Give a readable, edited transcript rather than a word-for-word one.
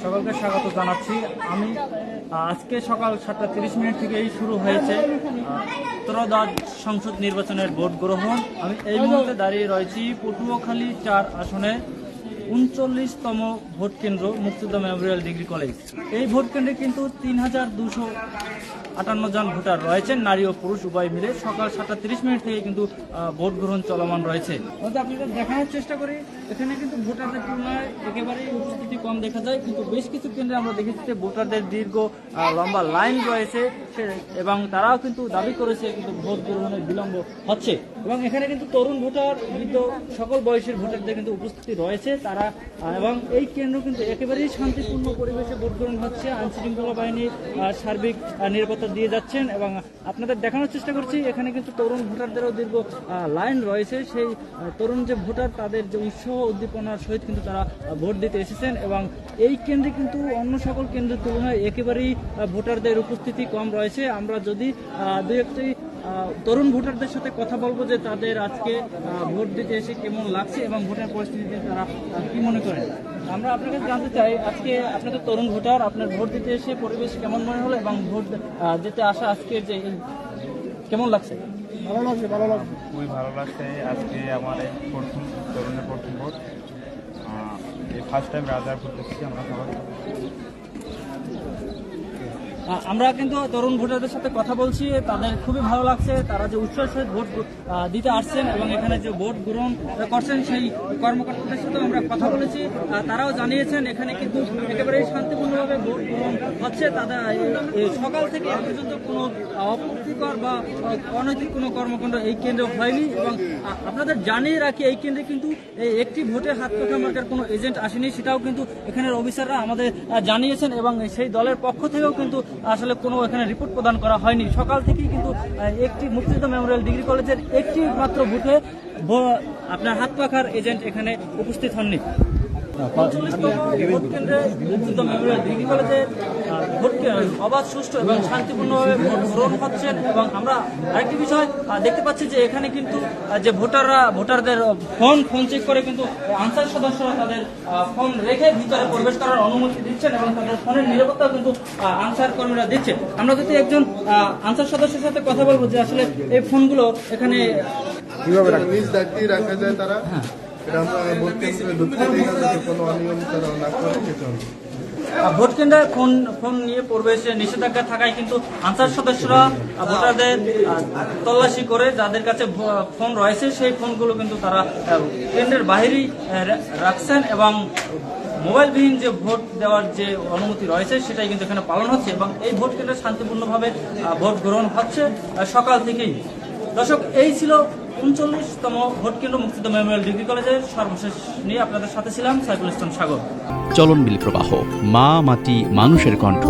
সকলকে স্বাগত জানাচ্ছি। আমি আজকে সকাল 7:30 থেকেই শুরু হয়েছে ত্রয়োদশ সংসদ নির্বাচনের ভোট গ্রহণ। আমি এই মুহূর্তে দাঁড়িয়ে রয়েছি পটুয়াখালী 4 আসনে 39তম ভোট কেন্দ্র মুক্তিযুদ্ধ মেমোরিয়াল ডিগ্রি কলেজ। এই ভোট কেন্দ্রে কিন্তু 3258 জন ভোটার রয়েছেন, নারী ও পুরুষ উভয় মিলে। সকাল 7:30 থেকে কিন্তু ভোট গ্রহণ চলমান রয়েছে। আপনাদের দেখানোর চেষ্টা করি, এখানে কিন্তু ভোটারদের তুলনায় একেবারেই উপস্থিতি কম দেখা যায়, কিন্তু বেশ কিছু কেন্দ্রে আমরা দেখেছি যে ভোটারদের দীর্ঘ লম্বা লাইন রয়েছে এবং তারাও কিন্তু দাবি করেছে কিন্তু ভোট গ্রহণের বিলম্ব হচ্ছে। এবং এখানে কিন্তু তরুণ ভোটার, বৃদ্ধ সকল বয়সের ভোটারদের কিন্তু উপস্থিতি রয়েছে তারা। এবং এই কেন্দ্র কিন্তু একেবারেই শান্তিপূর্ণ পরিবেশে ভোট গ্রহণ হচ্ছে। আইনশৃঙ্খলা বাহিনী সার্বিক নিরাপত্তা দিয়ে যাচ্ছেন এবং আপনাদের দেখানোর চেষ্টা করছি এখানে কিন্তু তরুণ ভোটারদেরও দীর্ঘ লাইন রয়েছে। সেই তরুণ যে ভোটার তাদের যে উৎসাহ উদ্দীপনার সহিত কিন্তু তারা ভোট দিতে এসেছেন এবং এই কেন্দ্রে কিন্তু অন্য সকল কেন্দ্রের তুলনায় একেবারেই ভোটারদের উপস্থিতি কম রয়েছে। আমরা যদি দুই একটি তরুণ ভোটারদের সাথে কথা বলবো যে তাদের আজকে ভোট দিতে এসে কেমন লাগছে এবং ভোটের পরিস্থিতিতে তারা কি মনে করেন। আমরা আপনাকে জানতে চাই, আজকে আপনাদের তরুণ ভোটার, আপনার ভোট দিতে এসে পরিবেশ কেমন মনে হলো এবং ভোট দিতে আসা আজকে যে কেমন লাগছে? ভালো লাগছে খুবই ভালো লাগছে। আজকে আমার এই তরুণের প্রথম ভোট, এই ফার্স্ট টাইম রাজারপুর করছি আমরা সবাই। আমরা কিন্তু তরুণ ভোটারদের সাথে কথা বলছি, তাদের খুবই ভালো লাগছে। তারা যে উৎসাহের সহিত ভোট দিতে আসছেন এবং এখানে যে ভোট গ্রহণ করছেন সেই কর্মকর্তাদের সাথে আমরা কথা বলেছি। তারাও জানিয়েছেন এখানে কিন্তু একেবারেই শান্তিপূর্ণভাবে ভোট গ্রহণ হচ্ছে। তাদের সকাল থেকে এ পর্যন্ত কোনো অপ্রীতিকর বা অনৈতিক কোনো কর্মকাণ্ড এই কেন্দ্রে হয়নি। এবং আপনাদের জানিয়ে রাখি, এই কেন্দ্রে কিন্তু একটি ভোটে হাত পাখা মার্কার কোনো এজেন্ট আসেনি, সেটাও কিন্তু এখানের অফিসাররা আমাদের জানিয়েছেন এবং সেই দলের পক্ষ থেকেও কিন্তু আসলে কোনো এখানে রিপোর্ট প্রদান করা হয়নি। সকাল থেকেই কিন্তু একটি মুক্তিযুদ্ধ মেমোরিয়াল ডিগ্রি কলেজের একটি মাত্র বুথে আপনার হাত পাখার এজেন্ট এখানে উপস্থিত হননি। 45তম ভোট কেন্দ্রে মুক্তিযুদ্ধ মেমোরিয়াল ডিগ্রি কলেজে ভোট অবাধ, সুষ্ঠু এবং শান্তিপূর্ণভাবে ভোট গ্রহণ হচ্ছেন। এবং আমরা আরেকটি বিষয় দেখতে পাচ্ছি যে এখানে কিন্তু যে ভোটারদের ফোন চেক করে কিন্তু আনসার সদস্যরা তাদের ফোন রেখে ভিতরে প্রবেশ করার অনুমতি দিচ্ছেন এবং তাদের ফোনের নিরাপত্তা কিন্তু আনসার কর্মীরা দিচ্ছে। আমরা যদি একজন আনসার সদস্যের সাথে কথা বলবো যে আসলে এই ফোনগুলো এখানে কিভাবে নিজ দায়িত্বে রাখা যায় তারা, এটা আমরা ভোট কেন্দ্রে ঢুকতে দিই না, যাতে কোনো অনিয়ম তারা না করে সেটা হবে। ভোট কেন্দ্রে ফোন নিয়ে প্রবেশে নিষেধাজ্ঞা থাকায় কিন্তু আনসার সদস্যরা ভোটারদের তল্লাশি করে যাদের কাছে ফোন রয়েছে সেই ফোনগুলো কিন্তু তারা কেন্দ্রের বাইরেই রাখছেন এবং মোবাইলবিহীন যে ভোট দেওয়ার যে অনুমতি রয়েছে সেটাই কিন্তু এখানে পালন হচ্ছে এবং এই ভোট কেন্দ্রে শান্তিপূর্ণভাবে ভোট গ্রহণ হচ্ছে সকাল থেকেই। দর্শক, এই ছিল 39তম ভোট কেন্দ্র মুক্তিযুদ্ধ মেমোরিয়াল ডিগ্রি কলেজের সর্বশেষ নিয়ে আপনাদের সাথে ছিলাম সাইফুল ইসলাম সাগর। চলনবিল প্রবাহ, মা মাটি মানুষের কণ্ঠ।